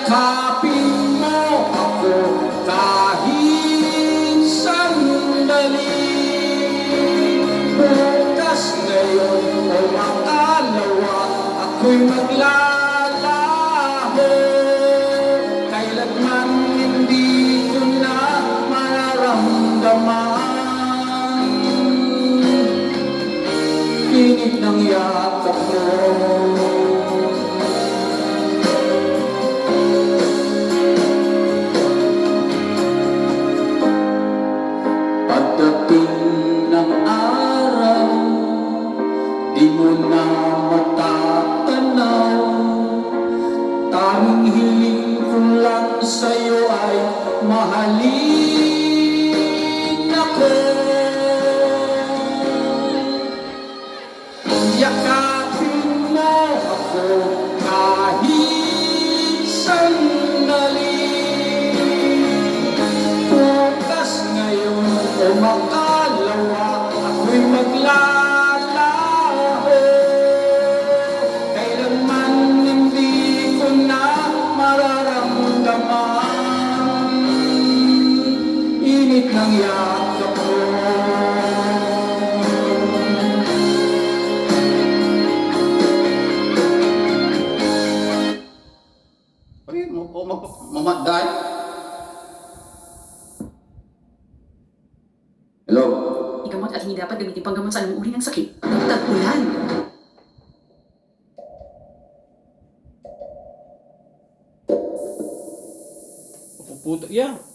Yakapin mo ako kahit sandali. Bukas, ngayon o makalawa, ako'y maglalaho. Kailanman hindi ko na mararamdaman init ng yakap mo. Pagdating ng araw, di mo na matatanaw. Tanging hiling ko lang sa'yo ay mahalin ako. Yakapin mo ako kahit sandali. Bukas, ngayon o makalawa, ako'y maglalaho. Kailanman hindi ko na mararamdaman init ng yakap mo. Ay, mamatay. Hello? Igamot at hindi dapat gamitin panggamot sa anumang uri ng sakit. Tag-ulan. Puto, yeah.